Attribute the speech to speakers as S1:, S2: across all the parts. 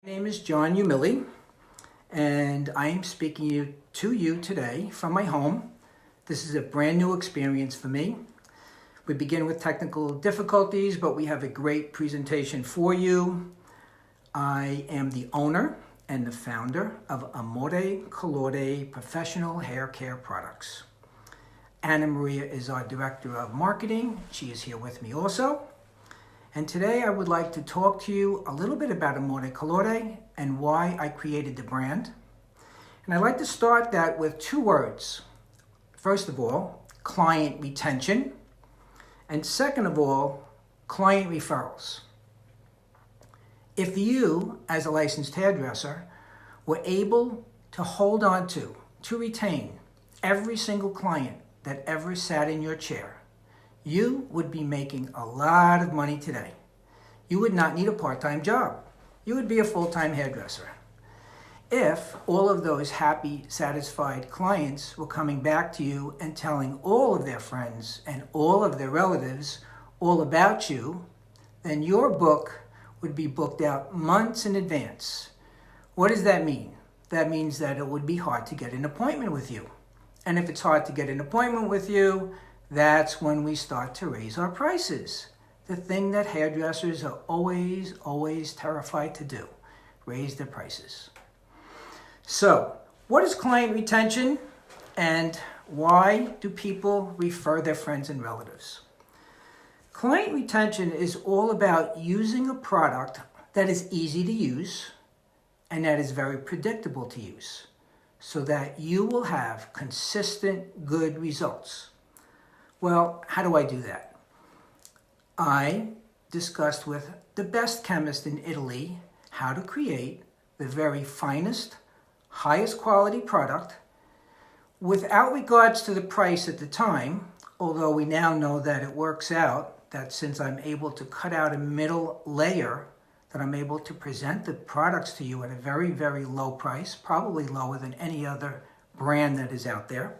S1: My name is John Umili, and I am speaking to you today from my home. This is a brand new experience for me. We begin with technical difficulties, but we have a great presentation for you. I am the owner and the founder of Amore Colore Professional Hair Care Products. Anna Maria is our Director of Marketing. She is here with me also. And today I would like to talk to you a little bit about Amore Colore and why I created the brand. And I'd like to start that with two words. First of all, client retention. And second of all, client referrals. If you, as a licensed hairdresser, were able to hold on to retain every single client that ever sat in your chair, you would be making a lot of money today. You would not need a part-time job. You would be a full-time hairdresser. If all of those happy, satisfied clients were coming back to you and telling all of their friends and all of their relatives all about you, then your book would be booked out months in advance. What does that mean? That means that it would be hard to get an appointment with you. And if it's hard to get an appointment with you, that's when we start to raise our prices. The thing that hairdressers are always terrified to do, raise their prices. So, what is client retention and why do people refer their friends and relatives? Client retention is all about using a product that is easy to use and that is very predictable to use so that you will have consistent, good results. Well, how do I do that? I discussed with the best chemist in Italy how to create the very finest, highest quality product without regards to the price at the time, although we now know that it works out that since I'm able to cut out a middle layer, that I'm able to present the products to you at a very, very low price, probably lower than any other brand that is out there.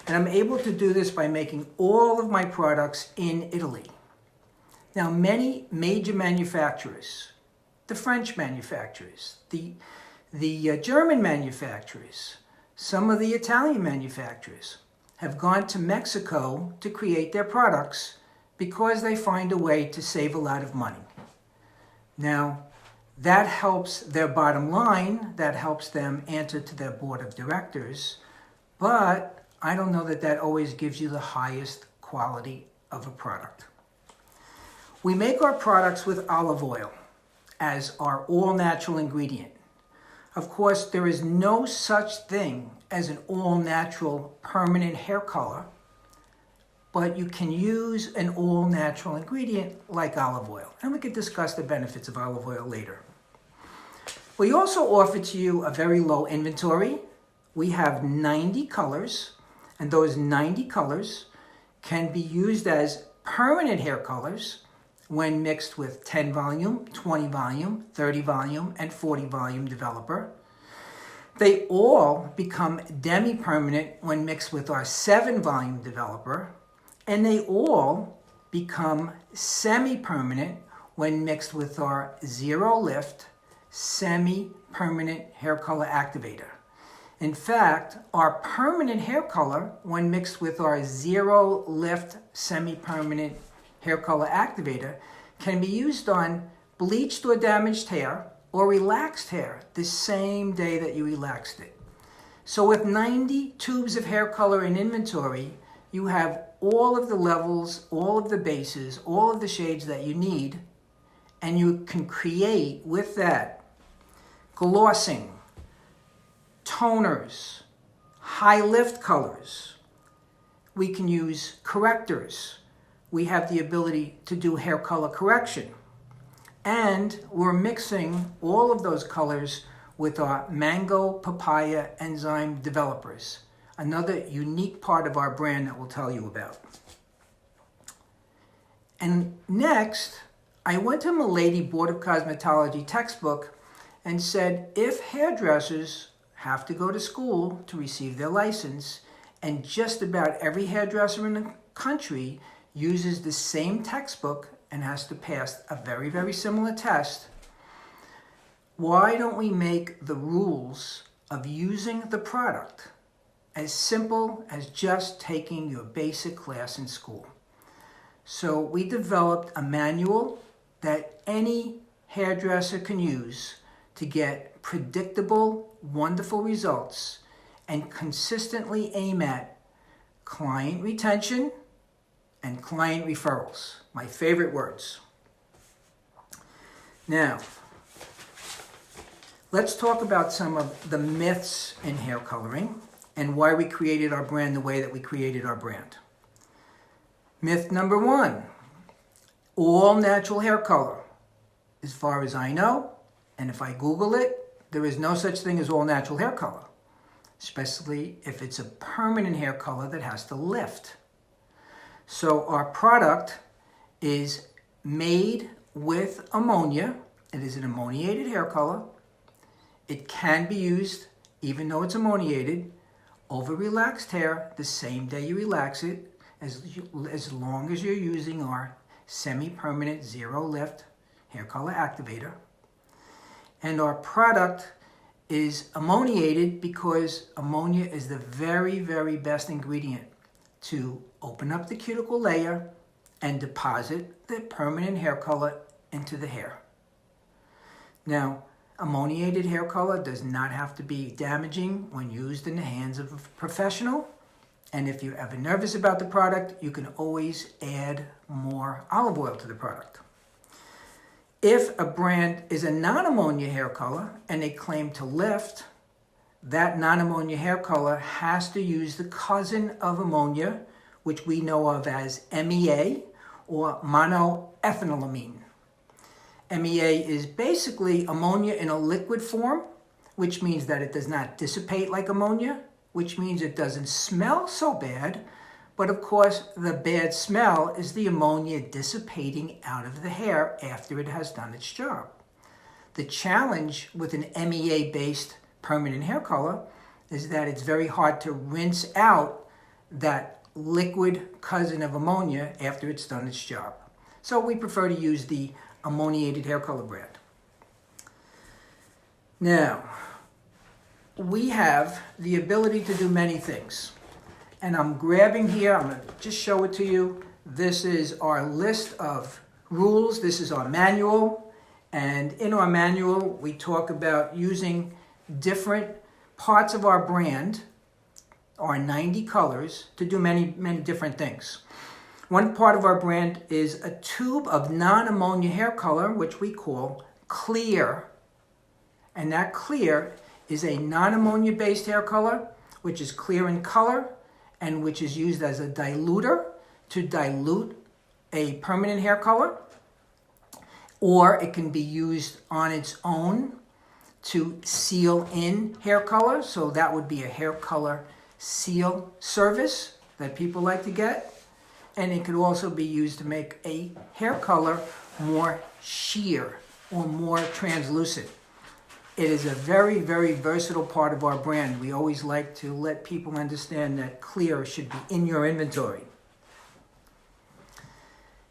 S1: And I'm able to do this by making all of my products in Italy. Now, many major manufacturers, the French manufacturers, the German manufacturers, some of the Italian manufacturers have gone to Mexico to create their products because they find a way to save a lot of money. Now, that helps their bottom line, that helps them answer to their board of directors, but I don't know that that always gives you the highest quality of a product. We make our products with olive oil as our all-natural ingredient. Of course, there is no such thing as an all-natural permanent hair color, but you can use an all-natural ingredient like olive oil. And we can discuss the benefits of olive oil later. We also offer to you a very low inventory. We have 90 colors. And those 90 colors can be used as permanent hair colors when mixed with 10 volume, 20 volume, 30 volume, and 40 volume developer. They all become demi-permanent when mixed with our 7 volume developer, and they all become semi-permanent when mixed with our zero lift, semi-permanent hair color activator. In fact, our permanent hair color, when mixed with our zero lift semi-permanent hair color activator, can be used on bleached or damaged hair or relaxed hair the same day that you relaxed it. So with 90 tubes of hair color in inventory, you have all of the levels, all of the bases, all of the shades that you need, and you can create with that glossing, toners, high lift colors. We can use correctors. We have the ability to do hair color correction. And we're mixing all of those colors with our mango papaya enzyme developers, another unique part of our brand that we'll tell you about. And next, I went to Milady Board of Cosmetology textbook and said, if hairdressers have to go to school to receive their license, and just about every hairdresser in the country uses the same textbook and has to pass a very, very similar test, why don't we make the rules of using the product as simple as just taking your basic class in school? So we developed a manual that any hairdresser can use to get predictable, wonderful results and consistently aim at client retention and client referrals. My favorite words. Now, let's talk about some of the myths in hair coloring and why we created our brand the way that we created our brand. Myth number 1, all natural hair color. As far as I know, and if I Google it, there is no such thing as all natural hair color, especially if it's a permanent hair color that has to lift. So our product is made with ammonia. It is an ammoniated hair color. It can be used, even though it's ammoniated, over relaxed hair the same day you relax it, as long as you're using our semi-permanent zero lift hair color activator. And our product is ammoniated because ammonia is the very, very best ingredient to open up the cuticle layer and deposit the permanent hair color into the hair. Now, ammoniated hair color does not have to be damaging when used in the hands of a professional. And if you're ever nervous about the product, you can always add more olive oil to the product. If a brand is a non-ammonia hair color and they claim to lift, that non-ammonia hair color has to use the cousin of ammonia, which we know of as MEA or monoethylamine. MEA is basically ammonia in a liquid form, which means that it does not dissipate like ammonia, which means it doesn't smell so bad. But of course, the bad smell is the ammonia dissipating out of the hair after it has done its job. The challenge with an MEA-based permanent hair color is that it's very hard to rinse out that liquid cousin of ammonia after it's done its job. So we prefer to use the ammoniated hair color brand. Now, we have the ability to do many things. And I'm grabbing here, I'm going to just show it to you. This is our list of rules. This is our manual. And in our manual, we talk about using different parts of our brand, our 90 colors, to do many, many different things. One part of our brand is a tube of non-ammonia hair color, which we call clear. And that clear is a non-ammonia based hair color, which is clear in color and which is used as a diluter to dilute a permanent hair color, or it can be used on its own to seal in hair color. So that would be a hair color seal service that people like to get. And it could also be used to make a hair color more sheer or more translucent. It is a very, very versatile part of our brand. We always like to let people understand that clear should be in your inventory.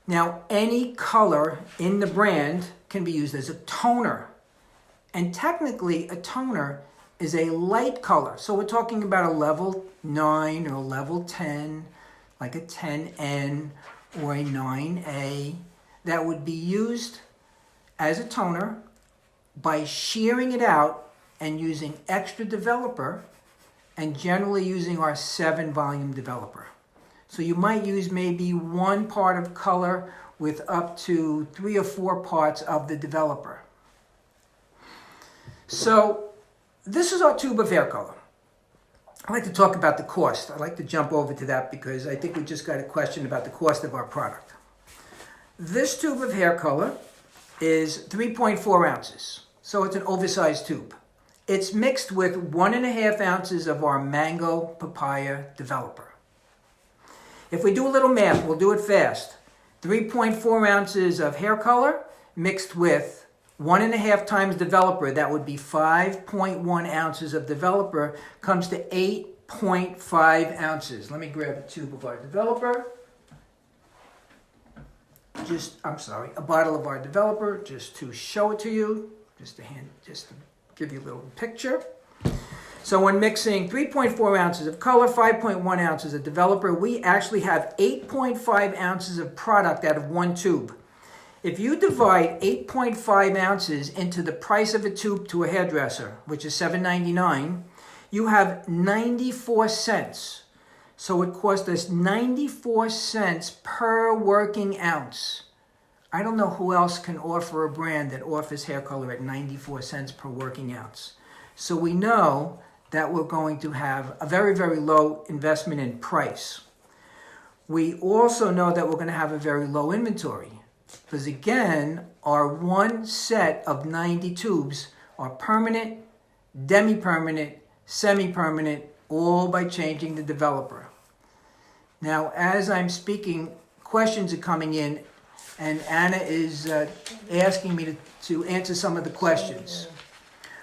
S1: Now, any color in the brand can be used as a toner. And technically, a toner is a light color. So we're talking about a level 9 or a level 10, like a 10N or a 9A, that would be used as a toner by shearing it out and using extra developer, and generally using our 7-volume developer. So you might use maybe one part of color with up to 3 or 4 parts of the developer. So this is our tube of hair color. I'd like to talk about the cost. I'd like to jump over to that because I think we just got a question about the cost of our product. This tube of hair color is 3.4 ounces. So it's an oversized tube. It's mixed with 1.5 ounces of our mango papaya developer. If we do a little math, we'll do it fast. 3.4 ounces of hair color mixed with 1.5 times developer, that would be 5.1 ounces of developer, comes to 8.5 ounces. Let me grab a tube of our developer. A bottle of our developer, just to show it to you. just to give you a little picture. So when mixing 3.4 ounces of color, 5.1 ounces of developer, we actually have 8.5 ounces of product out of one tube. If you divide 8.5 ounces into the price of a tube to a hairdresser, which is $7.99, you have 94 cents. So it cost us 94 cents per working ounce. I don't know who else can offer a brand that offers hair color at 94 cents per working ounce. So we know that we're going to have a very, very low investment in price. We also know that we're going to have a very low inventory. Because again, our one set of 90 tubes are permanent, demi-permanent, semi-permanent, all by changing the developer. Now, as I'm speaking, questions are coming in, and Anna is asking me to answer some of the questions.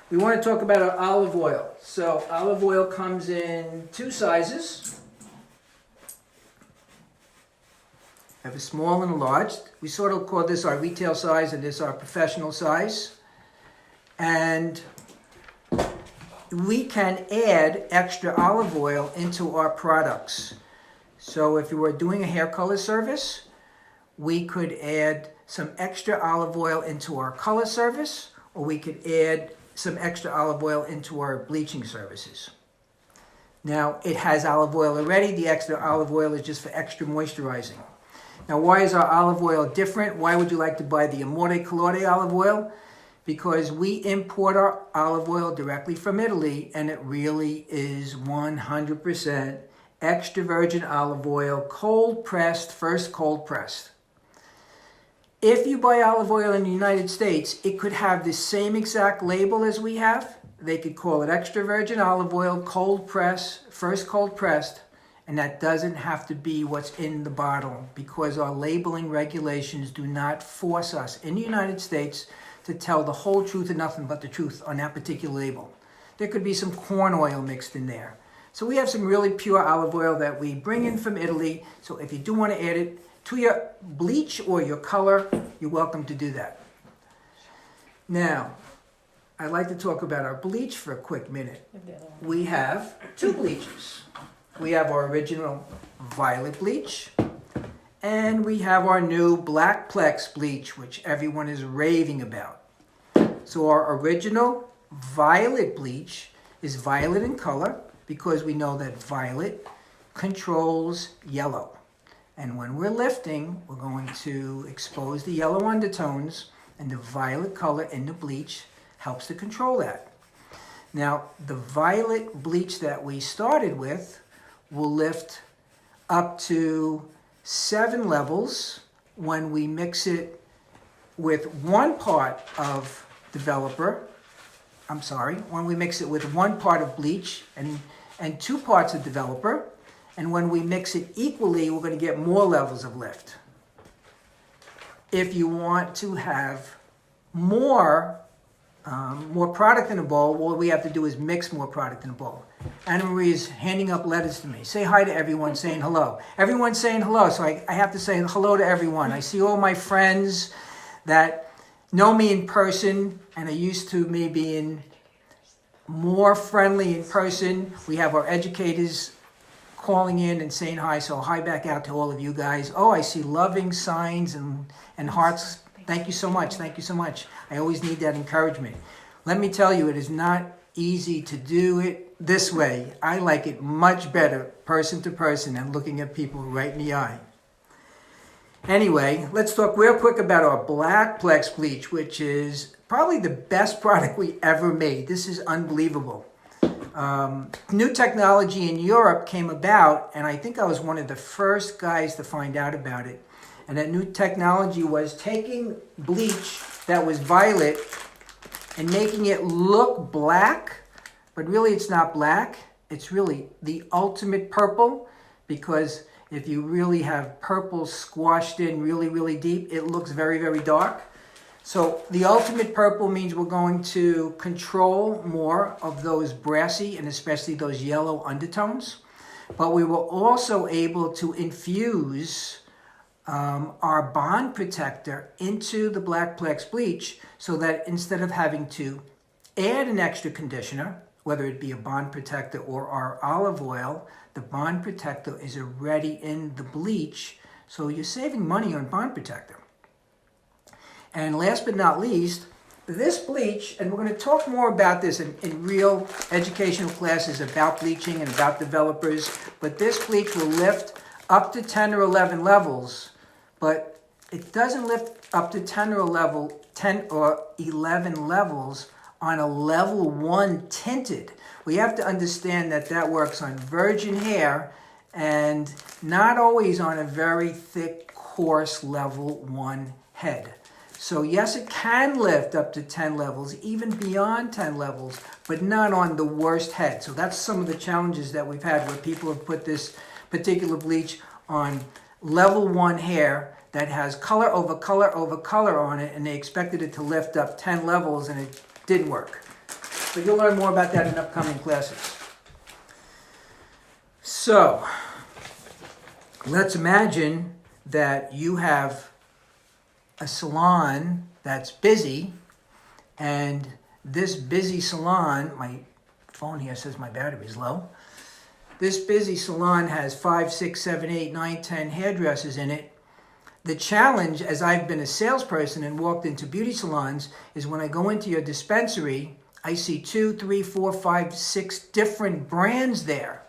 S1: We want to talk about our olive oil. So olive oil comes in two sizes. I have a small and a large. We sort of call this our retail size and this our professional size. And we can add extra olive oil into our products. So if you were doing a hair color service, we could add some extra olive oil into our color service, or we could add some extra olive oil into our bleaching services. Now, it has olive oil already. The extra olive oil is just for extra moisturizing. Now, why is our olive oil different? Why would you like to buy the Amore Colore olive oil? Because we import our olive oil directly from Italy, and it really is 100% extra virgin olive oil, cold pressed, first cold pressed. If you buy olive oil in the United States, it could have the same exact label as we have. They could call it extra virgin olive oil, cold press, first cold pressed, and that doesn't have to be what's in the bottle because our labeling regulations do not force us in the United States to tell the whole truth and nothing but the truth on that particular label. There could be some corn oil mixed in there. So we have some really pure olive oil that we bring in from Italy. So if you do want to add it to your bleach or your color, you're welcome to do that. Now, I'd like to talk about our bleach for a quick minute. We have two bleaches. We have our original violet bleach, and we have our new black Plex bleach, which everyone is raving about. So our original violet bleach is violet in color because we know that violet controls yellow. And when we're lifting, we're going to expose the yellow undertones, and the violet color in the bleach helps to control that. Now, the violet bleach that we started with will lift up to 7 levels when we mix it with 1 part of developer. When we mix it with 1 part of bleach and 2 parts of developer. And when we mix it equally, we're going to get more levels of lift. If you want to have more product in a bowl, all we have to do is mix more product in a bowl. Anna Marie is handing up letters to me. Say hi to everyone, saying hello. Everyone's saying hello, so I have to say hello to everyone. I see all my friends that know me in person and are used to me being more friendly in person. We have our educators calling in and saying hi, so hi back out to all of you guys. Oh, I see loving signs and hearts. Thank you so much. Thank you so much. I always need that encouragement. Let me tell you, it is not easy to do it this way. I like it much better, person to person, and looking at people right in the eye. Anyway, let's talk real quick about our black Plex bleach, which is probably the best product we ever made. This is unbelievable. New technology in Europe came about, and I think I was one of the first guys to find out about it. And that new technology was taking bleach that was violet and making it look black, but really it's not black. It's really the ultimate purple, because if you really have purple squashed in really, really deep, it looks very, very dark. So the ultimate purple means we're going to control more of those brassy and especially those yellow undertones. But we were also able to infuse our bond protector into the black Plex bleach so that instead of having to add an extra conditioner, whether it be a bond protector or our olive oil, the bond protector is already in the bleach, so you're saving money on bond protector. And last but not least, this bleach, and we're going to talk more about this in real educational classes about bleaching and about developers, but this bleach will lift up to 10 or 11 levels, but it doesn't lift up to 10 or 11 levels on a level 1 tinted. We have to understand that that works on virgin hair and not always on a very thick, coarse level 1 head. So yes, it can lift up to 10 levels, even beyond 10 levels, but not on the worst head. So that's some of the challenges that we've had where people have put this particular bleach on level 1 hair that has color over color over color on it, and they expected it to lift up 10 levels, and it didn't work. But you'll learn more about that in upcoming classes. So, let's imagine that you have a salon that's busy, and this busy salon, my phone here says my battery's low. This busy salon has 5, 6, 7, 8, 9, 10 hairdressers in it. The challenge, as I've been a salesperson and walked into beauty salons, is when I go into your dispensary, I see 2, 3, 4, 5, 6 different brands there.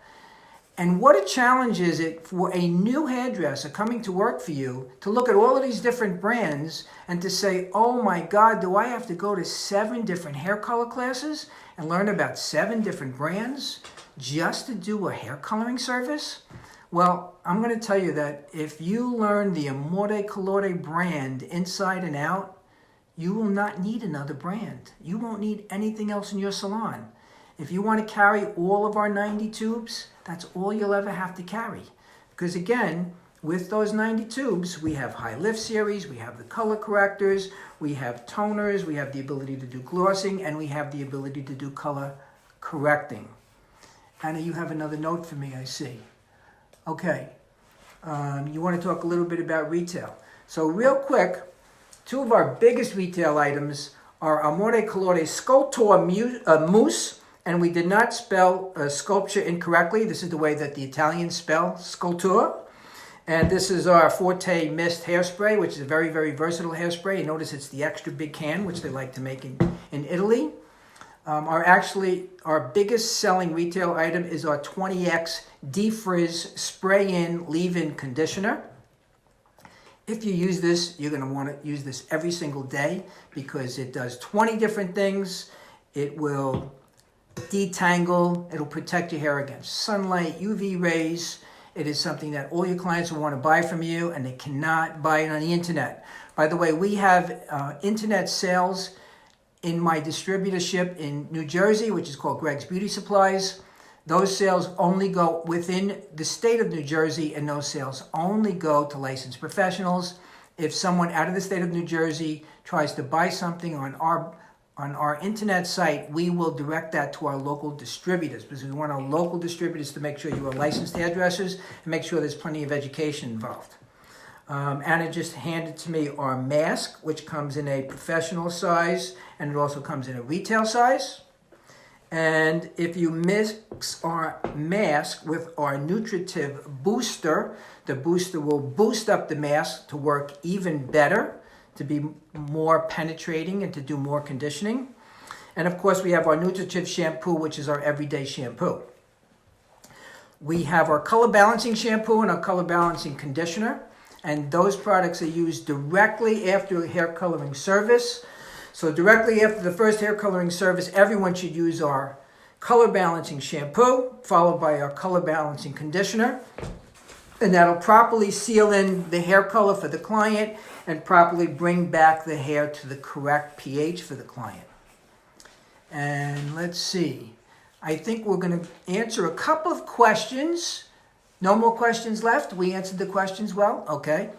S1: And what a challenge is it for a new hairdresser coming to work for you to look at all of these different brands and to say, oh my God, do I have to go to 7 different hair color classes and learn about 7 different brands just to do a hair coloring service? Well, I'm going to tell you that if you learn the Amore Colore brand inside and out, you will not need another brand. You won't need anything else in your salon. If you want to carry all of our 90 tubes, that's all you'll ever have to carry. Because again, with those 90 tubes, we have high lift series, we have the color correctors, we have toners, we have the ability to do glossing, and we have the ability to do color correcting. Anna, you have another note for me, I see. Okay, you want to talk a little bit about retail. So real quick, 2 of our biggest retail items are Amore Colore Sculptor Mousse, and we did not spell sculpture incorrectly. This is the way that the Italians spell sculpture. And this is our Forte Mist Hairspray, which is a very, very versatile hairspray. You notice it's the extra big can, which they like to make in Italy. Our biggest selling retail item is our 20X Defrizz Spray-In Leave-In Conditioner. If you use this, you're going to want to use this every single day because it does 20 different things. It will detangle. It'll protect your hair against sunlight, UV rays. It is something that all your clients will want to buy from you, and they cannot buy it on the internet. By the way, we have internet sales in my distributorship in New Jersey, which is called Greg's Beauty Supplies. Those sales only go within the state of New Jersey, and those sales only go to licensed professionals. If someone out of the state of New Jersey tries to buy something on our internet site, we will direct that to our local distributors because we want our local distributors to make sure you are licensed hairdressers and make sure there's plenty of education involved. Anna just handed to me our mask, which comes in a professional size, and it also comes in a retail size. And if you mix our mask with our nutritive booster, the booster will boost up the mask to work even better, to be more penetrating and to do more conditioning. And of course, we have our nutritive shampoo, which is our everyday shampoo. We have our color balancing shampoo and our color balancing conditioner. And those products are used directly after a hair coloring service. So directly after the first hair coloring service, everyone should use our color balancing shampoo, followed by our color balancing conditioner. And that'll properly seal in the hair color for the client and properly bring back the hair to the correct pH for the client. And let's see. I think we're going to answer a couple of questions. No more questions left? We answered the questions well? Okay.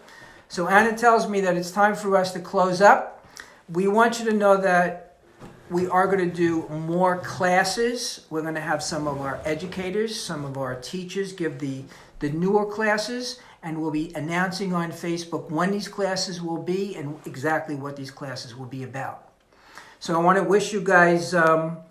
S1: So Anna tells me that it's time for us to close up. We want you to know that we are going to do more classes. We're going to have some of our educators, some of our teachers give the newer classes, and we'll be announcing on Facebook when these classes will be and exactly what these classes will be about. So I want to wish you guys a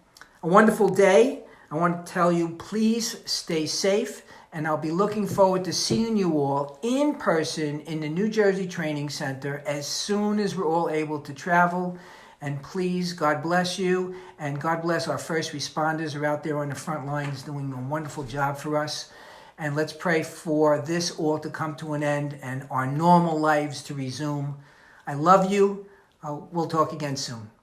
S1: wonderful day. I want to tell you, please stay safe, and I'll be looking forward to seeing you all in person in the New Jersey Training Center as soon as we're all able to travel. And please, God bless you, and God bless our first responders who are out there on the front lines doing a wonderful job for us. And let's pray for this all to come to an end and our normal lives to resume. I love you. We'll talk again soon.